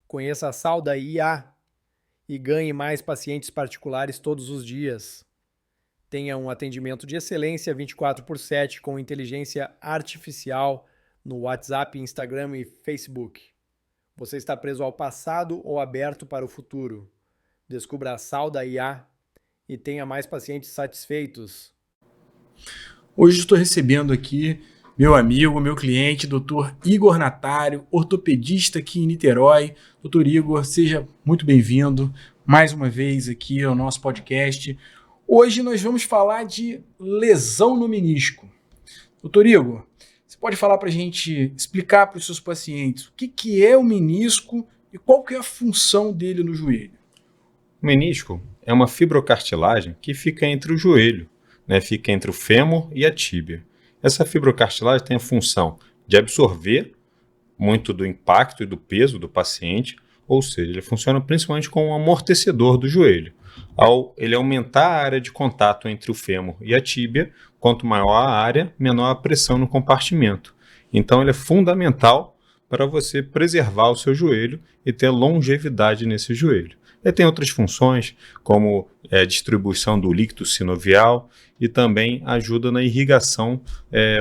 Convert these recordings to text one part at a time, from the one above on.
Conheça a Sauda IA e ganhe mais pacientes particulares todos os dias. Tenha um atendimento de excelência 24/7 com inteligência artificial no WhatsApp, Instagram e Facebook. Você está preso ao passado ou aberto para o futuro? Descubra a Sauda IA e tenha mais pacientes satisfeitos. Hoje estou recebendo aqui meu amigo, meu cliente, Dr. Igor Natário, ortopedista aqui em Niterói. Dr. Igor, seja muito bem-vindo mais uma vez aqui ao nosso podcast. Hoje nós vamos falar de lesão no menisco. Dr. Igor, você pode falar para a gente, explicar para os seus pacientes o que é o menisco e qual que é a função dele no joelho? O menisco é uma fibrocartilagem que fica entre o joelho, fica entre o fêmur e a tíbia. Essa fibrocartilagem tem a função de absorver muito do impacto e do peso do paciente, ou seja, ele funciona principalmente como um amortecedor do joelho. Ao ele aumentar a área de contato entre o fêmur e a tíbia, quanto maior a área, menor a pressão no compartimento. Então ele é fundamental para você preservar o seu joelho e ter longevidade nesse joelho. Ele tem outras funções, como a distribuição do líquido sinovial e também ajuda na irrigação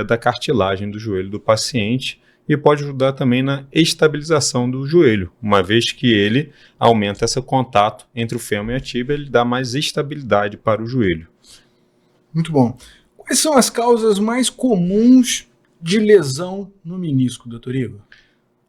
da cartilagem do joelho do paciente e pode ajudar também na estabilização do joelho, uma vez que ele aumenta esse contato entre o fêmur e a tíbia, ele dá mais estabilidade para o joelho. Muito bom. Quais são as causas mais comuns de lesão no menisco, doutor Igor?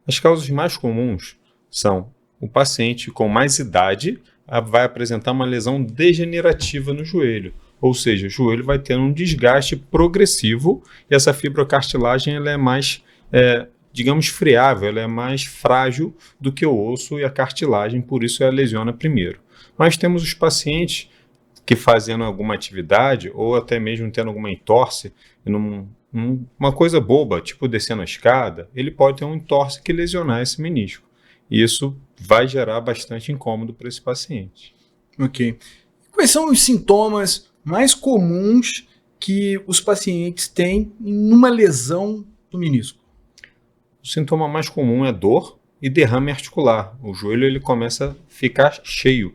As causas mais comuns são o paciente com mais idade vai apresentar uma lesão degenerativa no joelho, ou seja, o joelho vai ter um desgaste progressivo e essa fibrocartilagem ela é mais, digamos, friável, ela é mais frágil do que o osso e a cartilagem, por isso ela lesiona primeiro. Mas temos os pacientes que fazendo alguma atividade ou até mesmo tendo alguma entorse, uma coisa boba, tipo descendo a escada, ele pode ter um entorse que lesionar esse menisco. E isso vai gerar bastante incômodo para esse paciente. Ok. Quais são os sintomas mais comuns que os pacientes têm numa lesão no menisco? O sintoma mais comum é dor e derrame articular. O joelho ele começa a ficar cheio,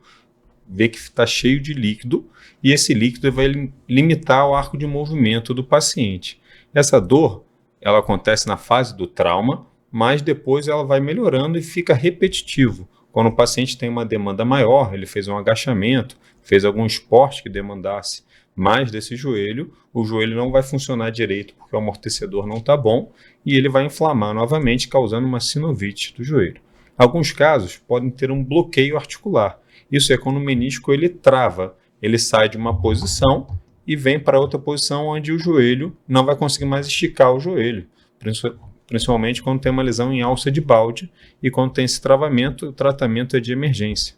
vê que está cheio de líquido e esse líquido vai limitar o arco de movimento do paciente. Essa dor ela acontece na fase do trauma, mas depois ela vai melhorando e fica repetitivo. Quando o paciente tem uma demanda maior, ele fez um agachamento, fez algum esporte que demandasse mais desse joelho, o joelho não vai funcionar direito porque o amortecedor não está bom e ele vai inflamar novamente, causando uma sinovite do joelho. Alguns casos podem ter um bloqueio articular. Isso é quando o menisco ele trava, ele sai de uma posição e vem para outra posição onde o joelho não vai conseguir mais esticar o joelho, principalmente quando tem uma lesão em alça de balde e quando tem esse travamento, o tratamento é de emergência.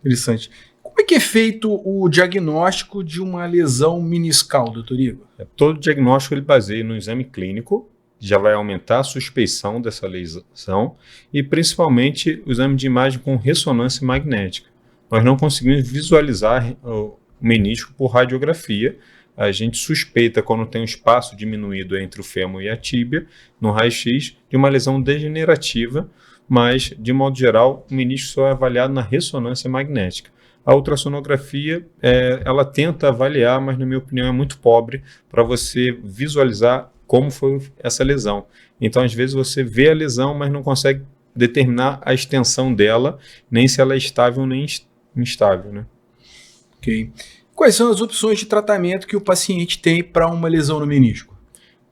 Interessante. Como é que é feito o diagnóstico de uma lesão meniscal, doutor Igor? Todo diagnóstico ele baseia no exame clínico, já vai aumentar a suspeição dessa lesão e principalmente o exame de imagem com ressonância magnética. Nós não conseguimos visualizar o menisco por radiografia. A gente suspeita, quando tem um espaço diminuído entre o fêmur e a tíbia, no raio-x, de uma lesão degenerativa, mas, de modo geral, o menisco só é avaliado na ressonância magnética. A ultrassonografia, ela tenta avaliar, mas, na minha opinião, é muito pobre para você visualizar como foi essa lesão. Então, às vezes, você vê a lesão, mas não consegue determinar a extensão dela, nem se ela é estável nem instável, né? Ok. Quais são as opções de tratamento que o paciente tem para uma lesão no menisco?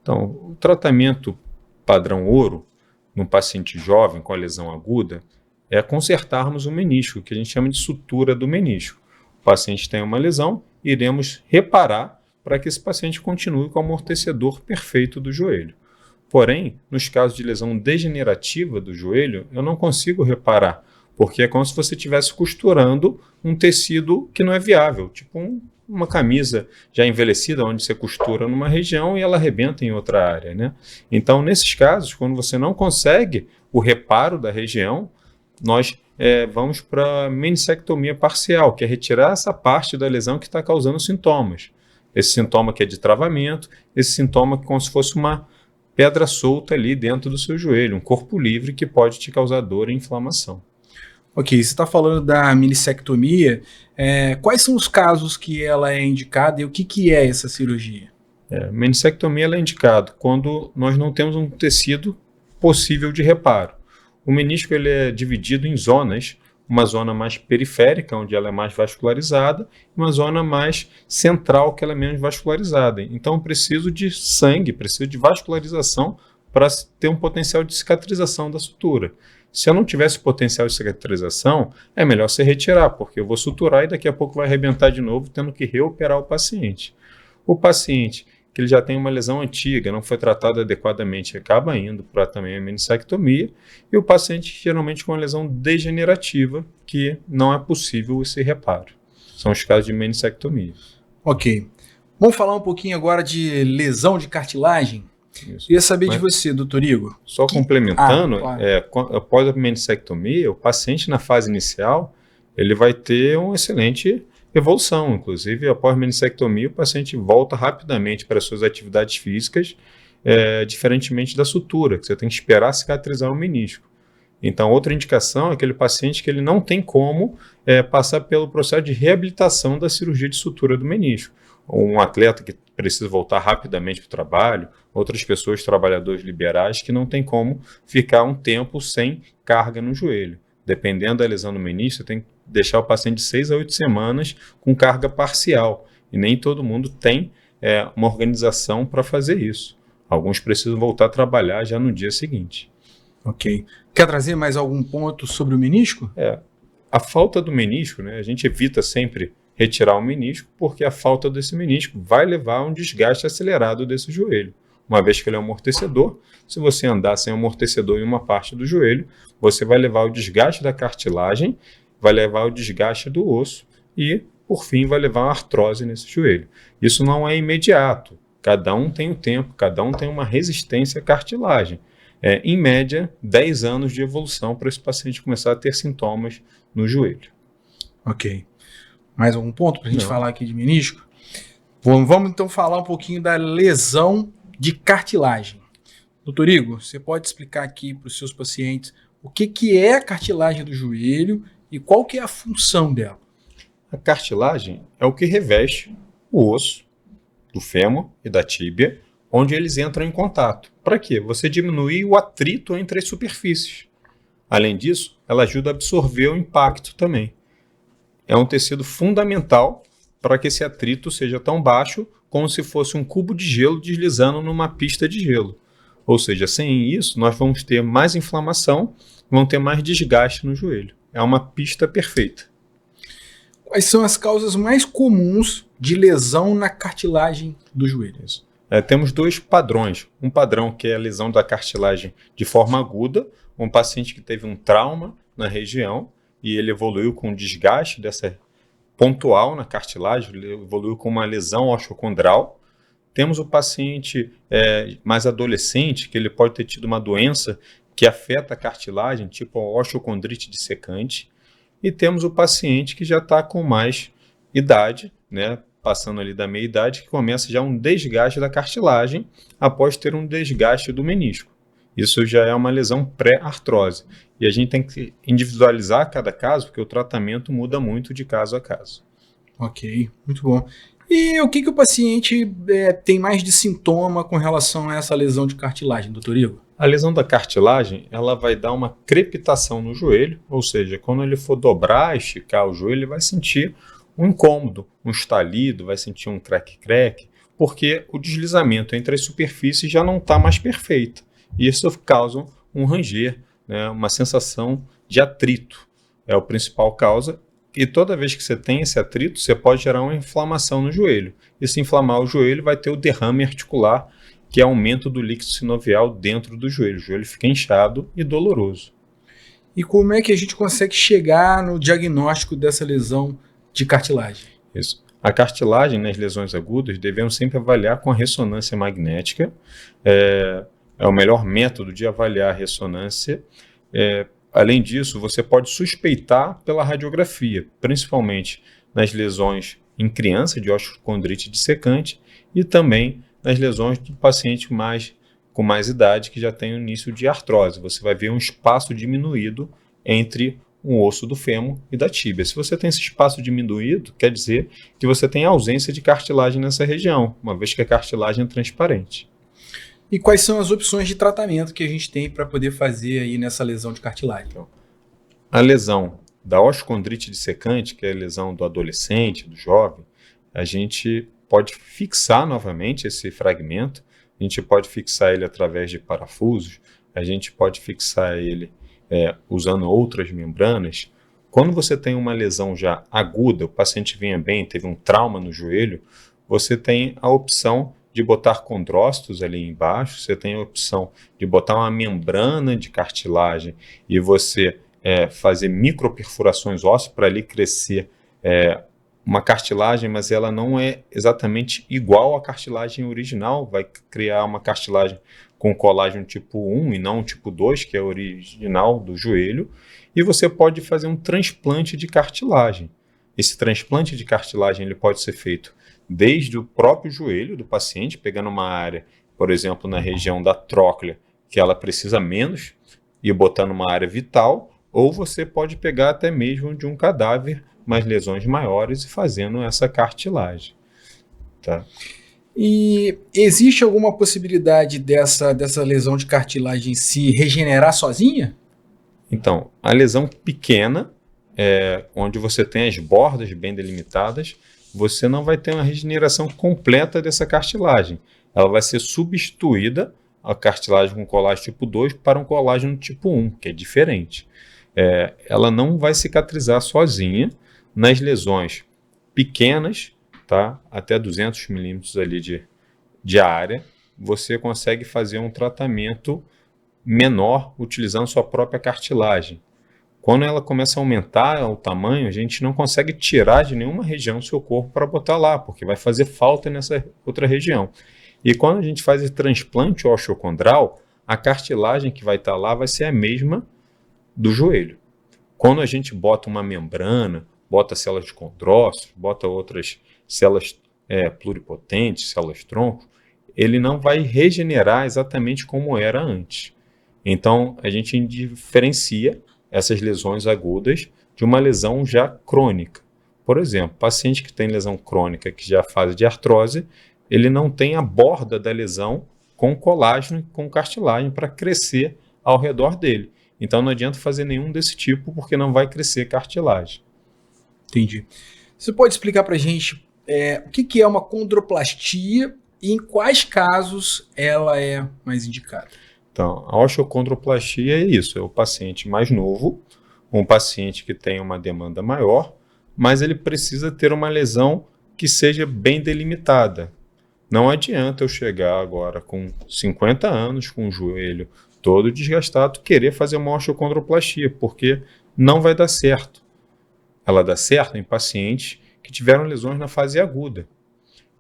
Então, o tratamento padrão ouro, num paciente jovem com a lesão aguda, é consertarmos o menisco, que a gente chama de sutura do menisco. O paciente tem uma lesão, iremos reparar para que esse paciente continue com o amortecedor perfeito do joelho. Porém, nos casos de lesão degenerativa do joelho, eu não consigo reparar, porque é como se você estivesse costurando um tecido que não é viável, tipo uma camisa já envelhecida, onde você costura numa região e ela arrebenta em outra área, né? Então, nesses casos, quando você não consegue o reparo da região, nós vamos para a meniscectomia parcial, que é retirar essa parte da lesão que está causando sintomas. Esse sintoma que é de travamento, esse sintoma que é como se fosse uma pedra solta ali dentro do seu joelho, um corpo livre que pode te causar dor e inflamação. Ok, você está falando da minissectomia. Quais são os casos que ela é indicada e o que é essa cirurgia? A minissectomia ela é indicada quando nós não temos um tecido possível de reparo. O menisco ele é dividido em zonas, uma zona mais periférica, onde ela é mais vascularizada, e uma zona mais central, que ela é menos vascularizada. Então, eu preciso de sangue, preciso de vascularização para ter um potencial de cicatrização da sutura. Se eu não tivesse potencial de cicatrização, é melhor se retirar, porque eu vou suturar e daqui a pouco vai arrebentar de novo, tendo que reoperar o paciente. O paciente que ele já tem uma lesão antiga, não foi tratado adequadamente, acaba indo para também a minissectomia, e o paciente geralmente com uma lesão degenerativa, que não é possível esse reparo. São os casos de minissectomia. Ok. Vamos falar um pouquinho agora de lesão de cartilagem? Isso. Queria saber de você, doutor Igor. Só complementando, claro. após a minissectomia, o paciente na fase inicial, ele vai ter uma excelente evolução. Inclusive, após a minissectomia, o paciente volta rapidamente para as suas atividades físicas, diferentemente da sutura, que você tem que esperar cicatrizar o menisco. Então, outra indicação é aquele paciente que ele não tem como passar pelo processo de reabilitação da cirurgia de sutura do menisco. Um atleta que precisa voltar rapidamente para o trabalho, outras pessoas, trabalhadores liberais, que não tem como ficar um tempo sem carga no joelho. Dependendo da lesão no menisco, você tem que deixar o paciente de 6 a 8 semanas com carga parcial. E nem todo mundo tem uma organização para fazer isso. Alguns precisam voltar a trabalhar já no dia seguinte. Ok. Quer trazer mais algum ponto sobre o menisco? A falta do menisco, né, a gente evita sempre retirar o menisco, porque a falta desse menisco vai levar a um desgaste acelerado desse joelho. Uma vez que ele é um amortecedor, se você andar sem amortecedor em uma parte do joelho, você vai levar o desgaste da cartilagem, vai levar o desgaste do osso e, por fim, vai levar uma artrose nesse joelho. Isso não é imediato. Cada um tem um tempo, cada um tem uma resistência à cartilagem. Em média, 10 anos de evolução para esse paciente começar a ter sintomas no joelho. Ok. Mais algum ponto para a gente falar aqui de menisco? Vamos então falar um pouquinho da lesão de cartilagem. Doutor Igor, você pode explicar aqui para os seus pacientes o que é a cartilagem do joelho e qual que é a função dela? A cartilagem é o que reveste o osso do fêmur e da tíbia, onde eles entram em contato. Para quê? Você diminuir o atrito entre as superfícies. Além disso, ela ajuda a absorver o impacto também. É um tecido fundamental para que esse atrito seja tão baixo como se fosse um cubo de gelo deslizando numa pista de gelo. Ou seja, sem isso, nós vamos ter mais inflamação, vamos ter mais desgaste no joelho. É uma pista perfeita. Quais são as causas mais comuns de lesão na cartilagem do joelho? Temos dois padrões. Um padrão que é a lesão da cartilagem de forma aguda, um paciente que teve um trauma na região e ele evoluiu com desgaste dessa pontual na cartilagem, ele evoluiu com uma lesão osteocondral. Temos o paciente mais adolescente, que ele pode ter tido uma doença que afeta a cartilagem, tipo a osteocondrite dissecante. E temos o paciente que já está com mais idade, né, passando ali da meia-idade, que começa já um desgaste da cartilagem após ter um desgaste do menisco. Isso já é uma lesão pré-artrose. E a gente tem que individualizar cada caso, porque o tratamento muda muito de caso a caso. Ok, muito bom. E o que o paciente tem mais de sintoma com relação a essa lesão de cartilagem, doutor Igor? A lesão da cartilagem, ela vai dar uma crepitação no joelho, ou seja, quando ele for dobrar, esticar o joelho, ele vai sentir um incômodo, um estalido, vai sentir um crack-crack, porque o deslizamento entre as superfícies já não está mais perfeito. E isso causa um ranger, né, uma sensação de atrito. É a principal causa. E toda vez que você tem esse atrito, você pode gerar uma inflamação no joelho. E se inflamar o joelho, vai ter o derrame articular, que é aumento do líquido sinovial dentro do joelho. O joelho fica inchado e doloroso. E como é que a gente consegue chegar no diagnóstico dessa lesão de cartilagem? Isso. A cartilagem nas lesões agudas devemos sempre avaliar com a ressonância magnética. É o melhor método de avaliar a ressonância. Além disso, você pode suspeitar pela radiografia, principalmente nas lesões em criança de osteocondrite dissecante e também nas lesões do paciente mais com mais idade que já tem o início de artrose. Você vai ver um espaço diminuído entre o osso do fêmur e da tíbia. Se você tem esse espaço diminuído, quer dizer que você tem ausência de cartilagem nessa região, uma vez que a cartilagem é transparente. E quais são as opções de tratamento que a gente tem para poder fazer aí nessa lesão de cartilagem? Então, a lesão da osteocondrite dissecante, que é a lesão do adolescente, do jovem, a gente pode fixar novamente esse fragmento, a gente pode fixar ele através de parafusos, a gente pode fixar ele usando outras membranas. Quando você tem uma lesão já aguda, o paciente vinha bem, teve um trauma no joelho, você tem a opção de botar condrócitos ali embaixo, você tem a opção de botar uma membrana de cartilagem e você fazer microperfurações ósseas para ali crescer uma cartilagem, mas ela não é exatamente igual à cartilagem original, vai criar uma cartilagem com colágeno tipo 1 e não tipo 2, que é original do joelho, e você pode fazer um transplante de cartilagem. Esse transplante de cartilagem ele pode ser feito desde o próprio joelho do paciente, pegando uma área, por exemplo, na região da tróclea, que ela precisa menos, e botando uma área vital, ou você pode pegar até mesmo de um cadáver, mas lesões maiores, e fazendo essa cartilagem. Tá? E existe alguma possibilidade dessa lesão de cartilagem se regenerar sozinha? Então, a lesão pequena, onde você tem as bordas bem delimitadas, você não vai ter uma regeneração completa dessa cartilagem. Ela vai ser substituída, a cartilagem com colágeno tipo 2, para um colágeno tipo 1, que é diferente. Ela não vai cicatrizar sozinha nas lesões pequenas, tá? Até 200 milímetros ali de área, você consegue fazer um tratamento menor utilizando sua própria cartilagem. Quando ela começa a aumentar o tamanho, a gente não consegue tirar de nenhuma região do seu corpo para botar lá, porque vai fazer falta nessa outra região. E quando a gente faz esse transplante osteocondral, a cartilagem que vai estar lá vai ser a mesma do joelho. Quando a gente bota uma membrana, bota células de condrócitos, bota outras células pluripotentes, células tronco, ele não vai regenerar exatamente como era antes. Então, a gente diferencia essas lesões agudas de uma lesão já crônica. Por exemplo, paciente que tem lesão crônica, que já é a fase de artrose, ele não tem a borda da lesão com colágeno e com cartilagem para crescer ao redor dele. Então, não adianta fazer nenhum desse tipo, porque não vai crescer cartilagem. Entendi. Você pode explicar para a gente o que é uma condroplastia e em quais casos ela é mais indicada? Então, a osteocondroplastia é isso, é o paciente mais novo, um paciente que tem uma demanda maior, mas ele precisa ter uma lesão que seja bem delimitada. Não adianta eu chegar agora com 50 anos, com o joelho todo desgastado, querer fazer uma osteocondroplastia, porque não vai dar certo. Ela dá certo em pacientes que tiveram lesões na fase aguda.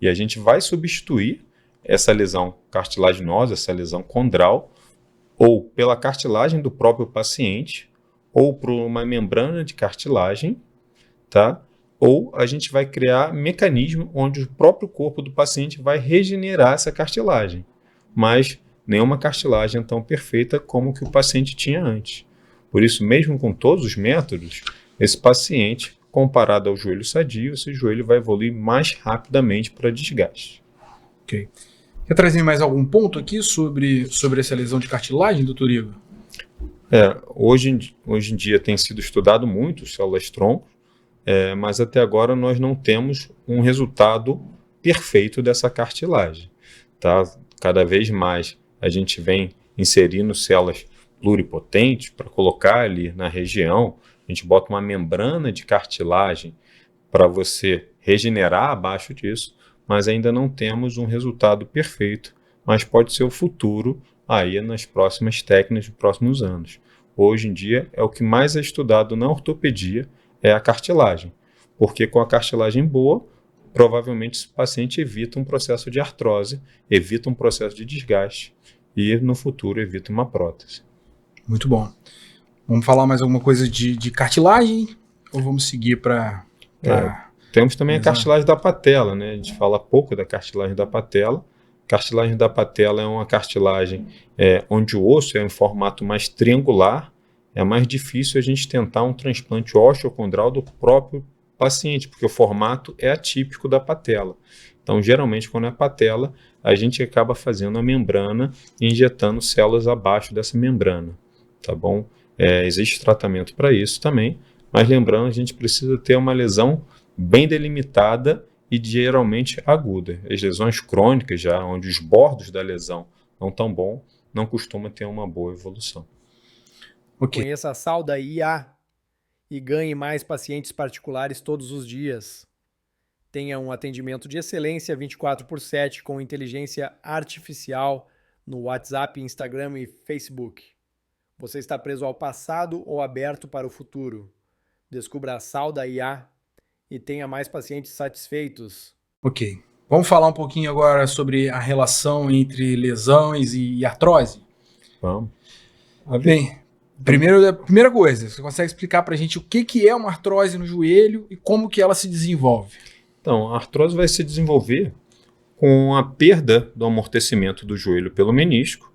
E a gente vai substituir essa lesão cartilaginosa, essa lesão condral, ou pela cartilagem do próprio paciente, ou por uma membrana de cartilagem, tá? Ou a gente vai criar mecanismo onde o próprio corpo do paciente vai regenerar essa cartilagem, mas nenhuma cartilagem é tão perfeita como que o paciente tinha antes. Por isso, mesmo com todos os métodos, esse paciente, comparado ao joelho sadio, esse joelho vai evoluir mais rapidamente para desgaste. Ok. Quer trazer mais algum ponto aqui sobre essa lesão de cartilagem, doutor Igor? Hoje em dia tem sido estudado muito células-tronco, mas até agora nós não temos um resultado perfeito dessa cartilagem. Tá? Cada vez mais a gente vem inserindo células pluripotentes para colocar ali na região. A gente bota uma membrana de cartilagem para você regenerar abaixo disso, mas ainda não temos um resultado perfeito, mas pode ser o futuro aí nas próximas técnicas dos próximos anos. Hoje em dia é o que mais é estudado na ortopedia, é a cartilagem, porque com a cartilagem boa, provavelmente esse paciente evita um processo de artrose, evita um processo de desgaste e no futuro evita uma prótese. Muito bom. Vamos falar mais alguma coisa de cartilagem ou vamos seguir para... Temos também a cartilagem da patela, né? A gente fala pouco da cartilagem da patela. A Cartilagem da patela é uma cartilagem onde o osso é em formato mais triangular. É mais difícil a gente tentar um transplante osteocondral do próprio paciente, porque o formato é atípico da patela. Então, geralmente, quando é patela, a gente acaba fazendo a membrana e injetando células abaixo dessa membrana, tá bom? Existe tratamento para isso também, mas lembrando, a gente precisa ter uma lesão bem delimitada e geralmente aguda. As lesões crônicas, já onde os bordos da lesão não estão bons, não costuma ter uma boa evolução. Ok. Conheça a Sauda IA e ganhe mais pacientes particulares todos os dias. Tenha um atendimento de excelência 24/7 com inteligência artificial no WhatsApp, Instagram e Facebook. Você está preso ao passado ou aberto para o futuro? Descubra a Sauda IA e tenha mais pacientes satisfeitos. Ok. Vamos falar um pouquinho agora sobre a relação entre lesões e artrose? Vamos. Bem, primeira coisa, você consegue explicar pra gente o que é uma artrose no joelho e como que ela se desenvolve? Então, a artrose vai se desenvolver com a perda do amortecimento do joelho pelo menisco,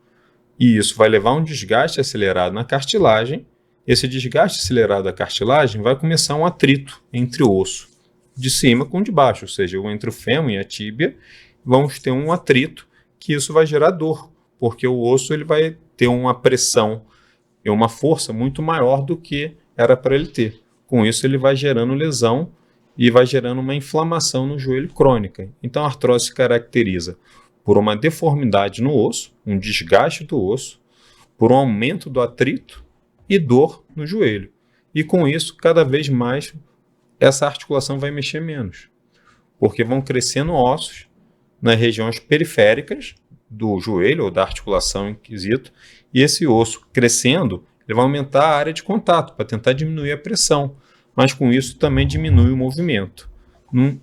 e isso vai levar a um desgaste acelerado na cartilagem. Esse desgaste acelerado da cartilagem vai começar um atrito entre o osso de cima com o de baixo, ou seja, entre o fêmur e a tíbia, vamos ter um atrito que isso vai gerar dor, porque o osso ele vai ter uma pressão e uma força muito maior do que era para ele ter. Com isso, ele vai gerando lesão e vai gerando uma inflamação no joelho crônica. Então, a artrose se caracteriza por uma deformidade no osso, um desgaste do osso, por um aumento do atrito e dor no joelho. E com isso, cada vez mais, essa articulação vai mexer menos, porque vão crescendo ossos nas regiões periféricas do joelho ou da articulação em quesito, e esse osso crescendo, ele vai aumentar a área de contato para tentar diminuir a pressão, mas com isso também diminui o movimento.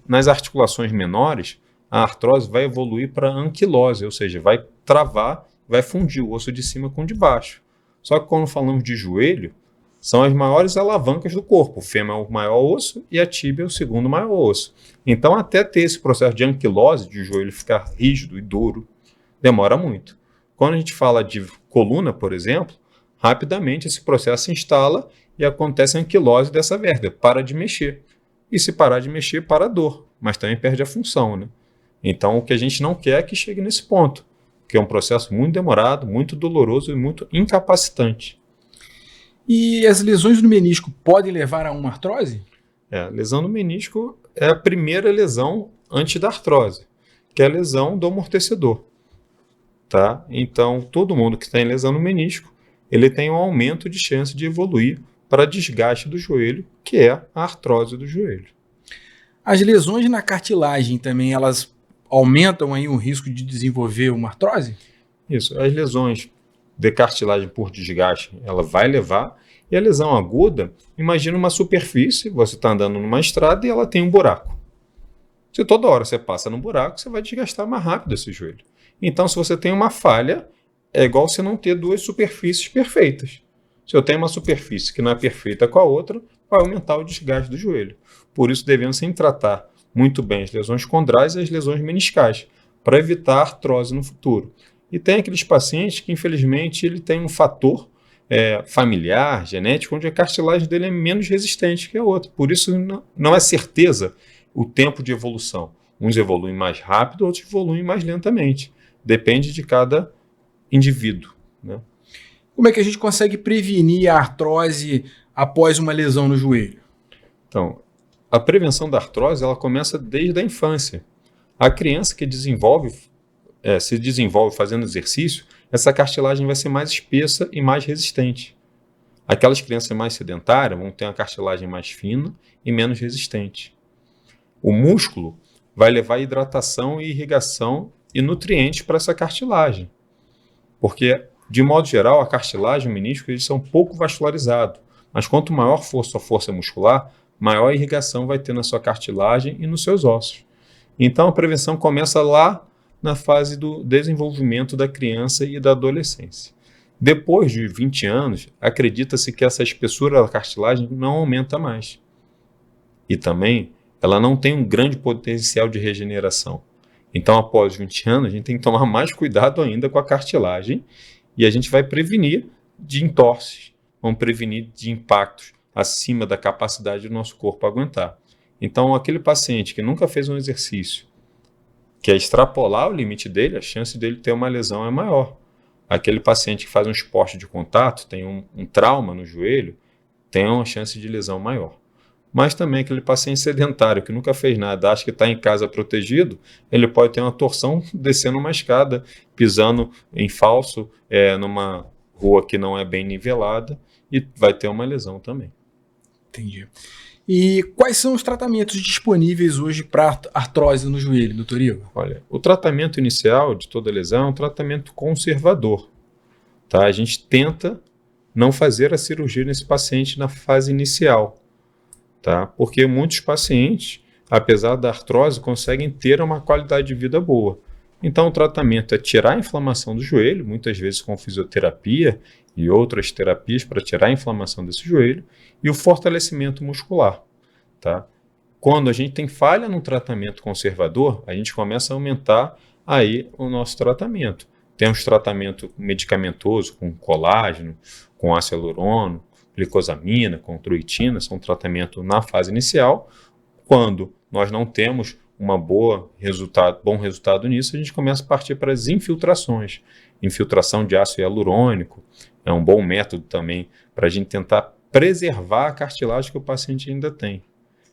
Nas articulações menores, a artrose vai evoluir para anquilose, ou seja, vai travar, vai fundir o osso de cima com o de baixo. Só que quando falamos de joelho, são as maiores alavancas do corpo. O fêmur é o maior osso e a tíbia é o segundo maior osso. Então, até ter esse processo de anquilose, de o joelho ficar rígido e duro, demora muito. Quando a gente fala de coluna, por exemplo, rapidamente esse processo se instala e acontece a anquilose dessa vértebra, para de mexer. E se parar de mexer, para a dor, mas também perde a função, né? Então, o que a gente não quer é que chegue nesse ponto, que é um processo muito demorado, muito doloroso e muito incapacitante. E as lesões no menisco podem levar a uma artrose? Lesão no menisco é a primeira lesão antes da artrose, que é a lesão do amortecedor. Tá? Então, todo mundo que tem lesão no menisco, ele tem um aumento de chance de evoluir para desgaste do joelho, que é a artrose do joelho. As lesões na cartilagem também, elas aumentam aí o risco de desenvolver uma artrose? Isso, as lesões de cartilagem por desgaste, ela vai levar, e a lesão aguda, imagina uma superfície, você está andando numa estrada e ela tem um buraco. Se toda hora você passa no buraco, você vai desgastar mais rápido esse joelho. Então, se você tem uma falha, é igual você não ter duas superfícies perfeitas. Se eu tenho uma superfície que não é perfeita com a outra, vai aumentar o desgaste do joelho. Por isso, devemos sempre tratar muito bem as lesões condrais e as lesões meniscais, para evitar artrose no futuro. E tem aqueles pacientes que, infelizmente, ele tem um fator familiar, genético, onde a cartilagem dele é menos resistente que a outra. Por isso, não é certeza o tempo de evolução. Uns evoluem mais rápido, outros evoluem mais lentamente. Depende de cada indivíduo, né? Como é que a gente consegue prevenir a artrose após uma lesão no joelho? Então, a prevenção da artrose ela começa desde a infância. A criança que se desenvolve fazendo exercício, essa cartilagem vai ser mais espessa e mais resistente. Aquelas crianças mais sedentárias vão ter uma cartilagem mais fina e menos resistente. O músculo vai levar hidratação e irrigação e nutrientes para essa cartilagem. Porque, de modo geral, a cartilagem e o menisco eles são pouco vascularizados. Mas quanto maior for sua força muscular, maior irrigação vai ter na sua cartilagem e nos seus ossos. Então, a prevenção começa lá na fase do desenvolvimento da criança e da adolescência. Depois de 20 anos, acredita-se que essa espessura da cartilagem não aumenta mais. E também, ela não tem um grande potencial de regeneração. Então, após 20 anos, a gente tem que tomar mais cuidado ainda com a cartilagem e a gente vai prevenir de entorses, vamos prevenir de impactos acima da capacidade do nosso corpo aguentar. Então, aquele paciente que nunca fez um exercício, que é extrapolar o limite dele, a chance dele ter uma lesão é maior. Aquele paciente que faz um esporte de contato, tem um trauma no joelho, tem uma chance de lesão maior. Mas também aquele paciente sedentário que nunca fez nada, acha que está em casa protegido, ele pode ter uma torção descendo uma escada, pisando em falso, numa rua que não é bem nivelada, e vai ter uma lesão também. Entendi. E quais são os tratamentos disponíveis hoje para artrose no joelho, doutor Igor? Olha, o tratamento inicial de toda lesão é um tratamento conservador. Tá? A gente tenta não fazer a cirurgia nesse paciente na fase inicial. Tá? Porque muitos pacientes, apesar da artrose, conseguem ter uma qualidade de vida boa. Então, o tratamento é tirar a inflamação do joelho, muitas vezes com fisioterapia e outras terapias para tirar a inflamação desse joelho, e o fortalecimento muscular. Tá? Quando a gente tem falha no tratamento conservador, a gente começa a aumentar aí o nosso tratamento. Temos tratamento medicamentoso com colágeno, com ácido hialurônico, glicosamina, com truitina, são tratamento na fase inicial. Quando nós não temos bom resultado nisso, a gente começa a partir para as infiltrações. Infiltração de ácido hialurônico é um bom método também para a gente tentar preservar a cartilagem que o paciente ainda tem.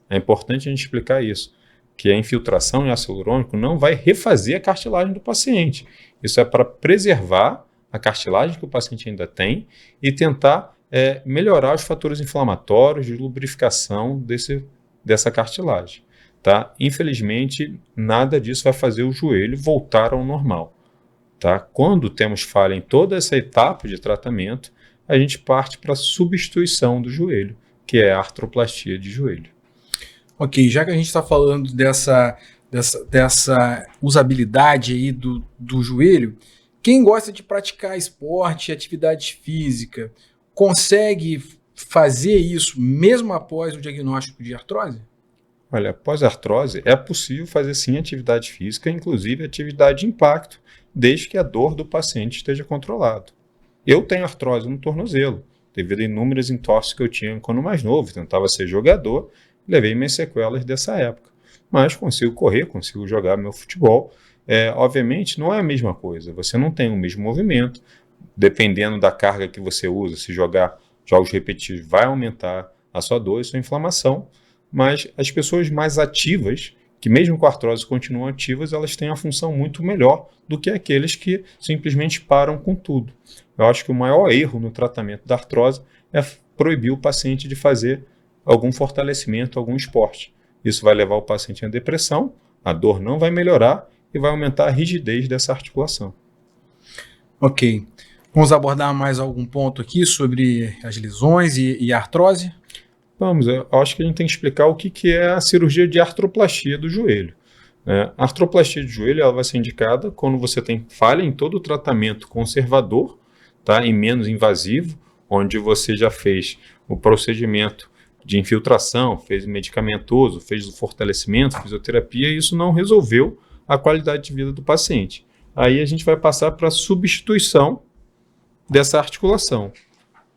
É importante a gente explicar isso, que a infiltração em ácido hialurônico não vai refazer a cartilagem do paciente. Isso é para preservar a cartilagem que o paciente ainda tem e tentar melhorar os fatores inflamatórios de lubrificação dessa cartilagem. Tá? Infelizmente, nada disso vai fazer o joelho voltar ao normal. Tá? Quando temos falha em toda essa etapa de tratamento, a gente parte para a substituição do joelho, que é a artroplastia de joelho. Ok, já que a gente está falando dessa usabilidade aí do joelho, quem gosta de praticar esporte, atividade física, consegue fazer isso mesmo após o diagnóstico de artrose? Olha, após a artrose, é possível fazer sim atividade física, inclusive atividade de impacto, desde que a dor do paciente esteja controlada. Eu tenho artrose no tornozelo, devido a inúmeras entorses que eu tinha quando mais novo, tentava ser jogador, levei minhas sequelas dessa época. Mas consigo correr, consigo jogar meu futebol. Obviamente, não é a mesma coisa, você não tem o mesmo movimento, dependendo da carga que você usa, se jogar jogos repetitivos vai aumentar a sua dor e sua inflamação, mas as pessoas mais ativas, que mesmo com a artrose continuam ativas, elas têm uma função muito melhor do que aqueles que simplesmente param com tudo. Eu acho que o maior erro no tratamento da artrose é proibir o paciente de fazer algum fortalecimento, algum esporte. Isso vai levar o paciente à depressão, a dor não vai melhorar e vai aumentar a rigidez dessa articulação. Ok. Vamos abordar mais algum ponto aqui sobre as lesões e a artrose? Vamos, eu acho que a gente tem que explicar o que é a cirurgia de artroplastia do joelho. A artroplastia de joelho ela vai ser indicada quando você tem falha em todo o tratamento conservador, tá, e menos invasivo, onde você já fez o procedimento de infiltração, fez medicamentoso, fez o fortalecimento, fisioterapia, e isso não resolveu a qualidade de vida do paciente. Aí a gente vai passar para a substituição dessa articulação.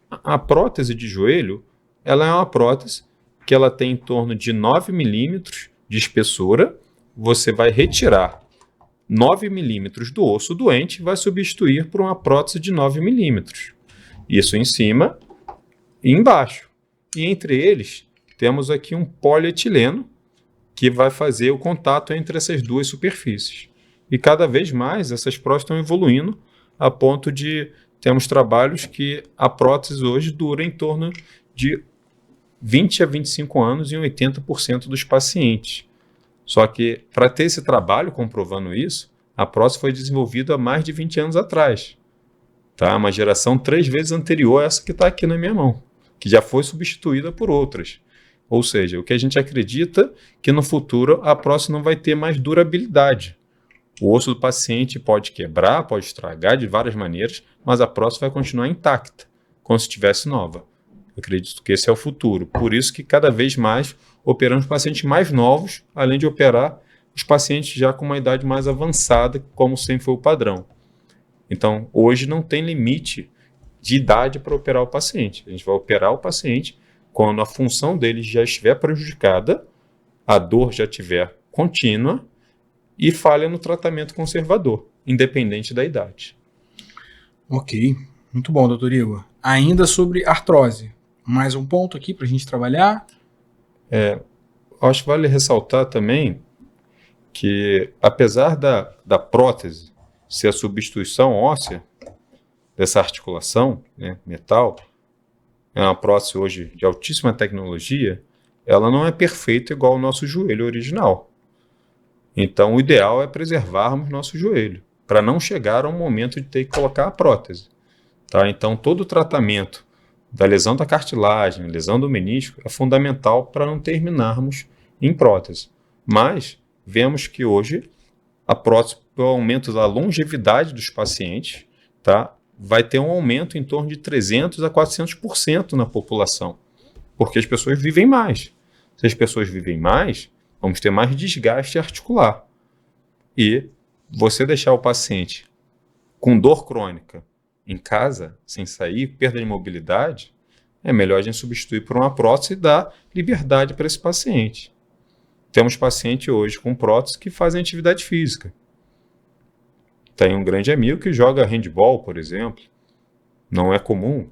A prótese de joelho, ela é uma prótese que ela tem em torno de 9 milímetros de espessura. Você vai retirar 9 milímetros do osso doente e vai substituir por uma prótese de 9 milímetros. Isso em cima e embaixo. E entre eles, temos aqui um polietileno que vai fazer o contato entre essas duas superfícies. E cada vez mais essas próteses estão evoluindo a ponto de temos trabalhos que a prótese hoje dura em torno de 20 a 25 anos em 80% dos pacientes. Só que, para ter esse trabalho comprovando isso, a prótese foi desenvolvida há mais de 20 anos atrás. Tá? Uma geração 3 vezes anterior a essa que está aqui na minha mão, que já foi substituída por outras. Ou seja, o que a gente acredita que no futuro a prótese não vai ter mais durabilidade. O osso do paciente pode quebrar, pode estragar de várias maneiras, mas a prótese vai continuar intacta, como se estivesse nova. Eu acredito que esse é o futuro. Por isso que cada vez mais operamos pacientes mais novos, além de operar os pacientes já com uma idade mais avançada, como sempre foi o padrão. Então, hoje não tem limite de idade para operar o paciente. A gente vai operar o paciente quando a função dele já estiver prejudicada, a dor já estiver contínua e falha no tratamento conservador, independente da idade. Ok, muito bom, doutor Igor. Ainda sobre artrose, mais um ponto aqui para a gente trabalhar. Acho que vale ressaltar também que, apesar da prótese ser a substituição óssea dessa articulação, né, metal, é uma prótese hoje de altíssima tecnologia, ela não é perfeita igual ao nosso joelho original. Então, o ideal é preservarmos nosso joelho, para não chegar ao momento de ter que colocar a prótese. Tá? Então, todo o tratamento da lesão da cartilagem, lesão do menisco, é fundamental para não terminarmos em prótese. Mas, vemos que hoje, a prótese, pelo aumento da longevidade dos pacientes, tá, vai ter um aumento em torno de 300% a 400% na população, porque as pessoas vivem mais. Se as pessoas vivem mais, vamos ter mais desgaste articular. E você deixar o paciente com dor crônica em casa, sem sair, perda de mobilidade, é melhor a gente substituir por uma prótese e dar liberdade para esse paciente. Temos pacientes hoje com prótese que fazem atividade física. Tem um grande amigo que joga handball, por exemplo. Não é comum,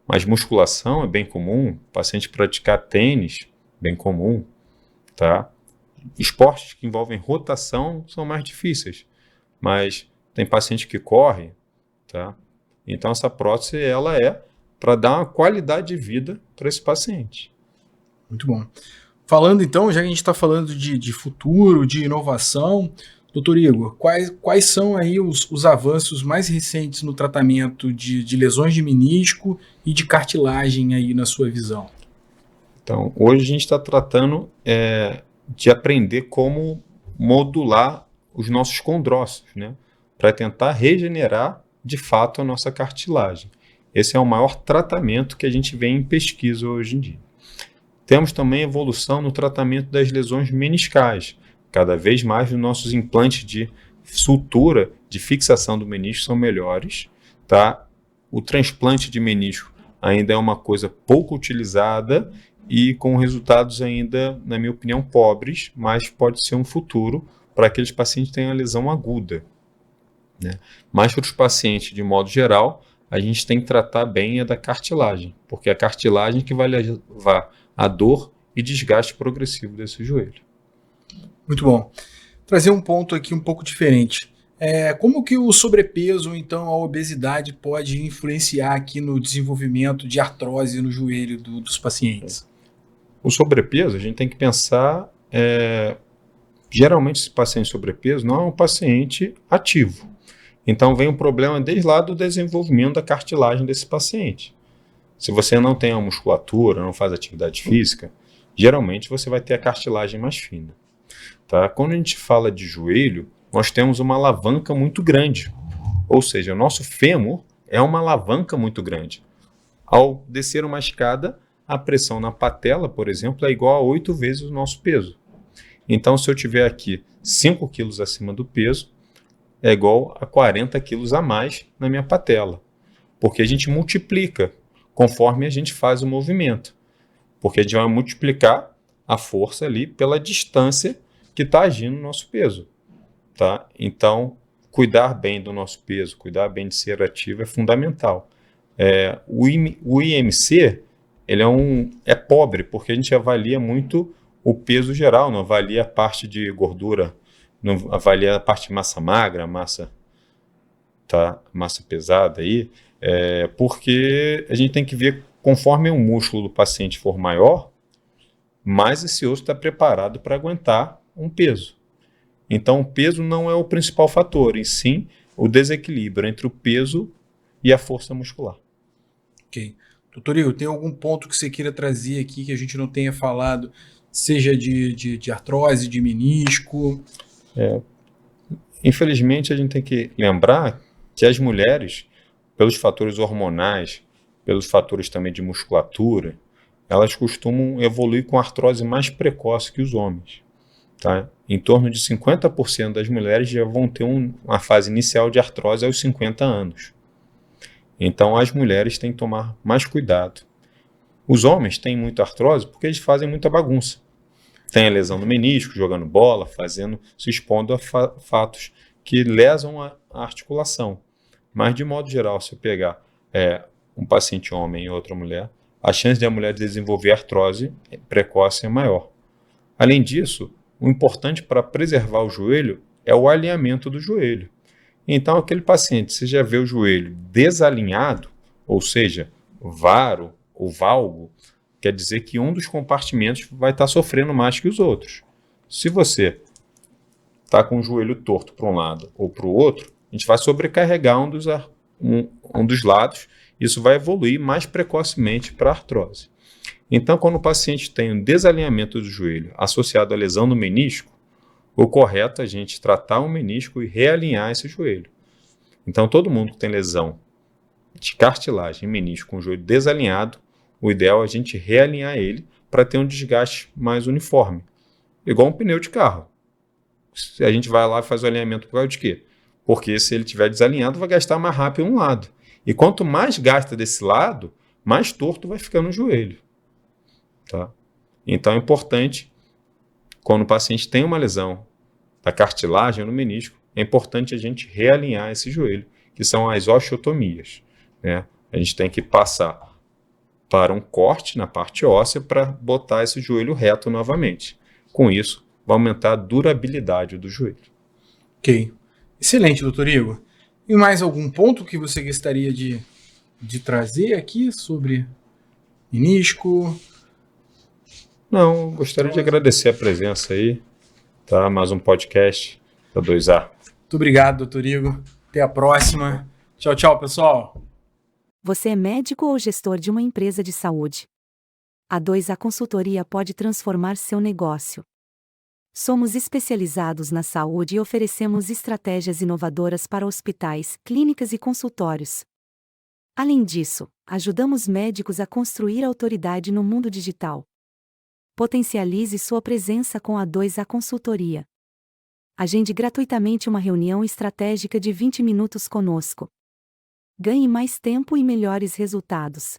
mas musculação é bem comum. O paciente praticar tênis, bem comum. Tá? Esportes que envolvem rotação são mais difíceis, mas tem paciente que corre, tá? Então essa prótese ela é para dar uma qualidade de vida para esse paciente. Muito bom. Falando então, já que a gente está falando de futuro, de inovação, doutor Igor, quais são aí os avanços mais recentes no tratamento de lesões de menisco e de cartilagem aí na sua visão? Então, hoje a gente está tratando de aprender como modular os nossos condrócitos, né? Para tentar regenerar de fato a nossa cartilagem. Esse é o maior tratamento que a gente vê em pesquisa hoje em dia. Temos também evolução no tratamento das lesões meniscais. Cada vez mais os nossos implantes de sutura, de fixação do menisco são melhores. Tá? O transplante de menisco ainda é uma coisa pouco utilizada e com resultados ainda, na minha opinião, pobres, mas pode ser um futuro para aqueles pacientes que têm a lesão aguda. Né? Mas para os pacientes, de modo geral, a gente tem que tratar bem a da cartilagem, porque é a cartilagem que vai levar a dor e desgaste progressivo desse joelho. Muito bom. Trazer um ponto aqui um pouco diferente. Como que o sobrepeso, ou então a obesidade, pode influenciar aqui no desenvolvimento de artrose no joelho dos pacientes? O sobrepeso, a gente tem que pensar, geralmente esse paciente sobrepeso não é um paciente ativo. Então vem um problema desde lá do desenvolvimento da cartilagem desse paciente. Se você não tem a musculatura, não faz atividade física, geralmente você vai ter a cartilagem mais fina. Tá? Quando a gente fala de joelho, nós temos uma alavanca muito grande. Ou seja, o nosso fêmur é uma alavanca muito grande. Ao descer uma escada, a pressão na patela, por exemplo, é igual a 8 vezes o nosso peso. Então, se eu tiver aqui 5 quilos acima do peso, é igual a 40 quilos a mais na minha patela. Porque a gente multiplica conforme a gente faz o movimento. Porque a gente vai multiplicar a força ali pela distância que está agindo no nosso peso. Tá? Então, cuidar bem do nosso peso, cuidar bem de ser ativo é fundamental. O IMC ele é pobre, porque a gente avalia muito o peso geral, não avalia a parte de gordura, não avalia a parte de massa magra, massa pesada aí, porque a gente tem que ver conforme o músculo do paciente for maior, mais esse osso está preparado para aguentar um peso. Então, o peso não é o principal fator, e sim o desequilíbrio entre o peso e a força muscular. Ok. Doutor Igor, tem algum ponto que você queira trazer aqui que a gente não tenha falado, seja de artrose, de menisco? Infelizmente, a gente tem que lembrar que as mulheres, pelos fatores hormonais, pelos fatores também de musculatura, elas costumam evoluir com artrose mais precoce que os homens. Tá? Em torno de 50% das mulheres já vão ter uma fase inicial de artrose aos 50 anos. Então, as mulheres têm que tomar mais cuidado. Os homens têm muita artrose porque eles fazem muita bagunça. Tem a lesão no menisco, jogando bola, se expondo a fatos que lesam a articulação. Mas, de modo geral, se eu pegar um paciente homem e outra mulher, a chance de a mulher desenvolver artrose precoce é maior. Além disso, o importante para preservar o joelho é o alinhamento do joelho. Então, aquele paciente, você já vê o joelho desalinhado, ou seja, varo ou valgo, quer dizer que um dos compartimentos vai estar sofrendo mais que os outros. Se você está com o joelho torto para um lado ou para o outro, a gente vai sobrecarregar um dos lados, isso vai evoluir mais precocemente para a artrose. Então, quando o paciente tem um desalinhamento do joelho associado à lesão no menisco, o correto é a gente tratar o menisco e realinhar esse joelho. Então, todo mundo que tem lesão de cartilagem e menisco com o joelho desalinhado, o ideal é a gente realinhar ele para ter um desgaste mais uniforme. Igual um pneu de carro. Se a gente vai lá e faz o alinhamento por causa de quê? Porque se ele estiver desalinhado, vai gastar mais rápido um lado. E quanto mais gasta desse lado, mais torto vai ficar no joelho. Tá? Então é importante, quando o paciente tem uma lesão da cartilagem ou no menisco, é importante a gente realinhar esse joelho, que são as osteotomias. Né? A gente tem que passar para um corte na parte óssea para botar esse joelho reto novamente. Com isso, vai aumentar a durabilidade do joelho. Ok. Excelente, doutor Igor. E mais algum ponto que você gostaria de trazer aqui sobre menisco? Não, gostaria de agradecer a presença aí, tá? Mais um podcast da 2A. Muito obrigado, doutor Igor. Até a próxima. Tchau, tchau, pessoal. Você é médico ou gestor de uma empresa de saúde? A 2A Consultoria pode transformar seu negócio. Somos especializados na saúde e oferecemos estratégias inovadoras para hospitais, clínicas e consultórios. Além disso, ajudamos médicos a construir autoridade no mundo digital. Potencialize sua presença com a 2A Consultoria. Agende gratuitamente uma reunião estratégica de 20 minutos conosco. Ganhe mais tempo e melhores resultados.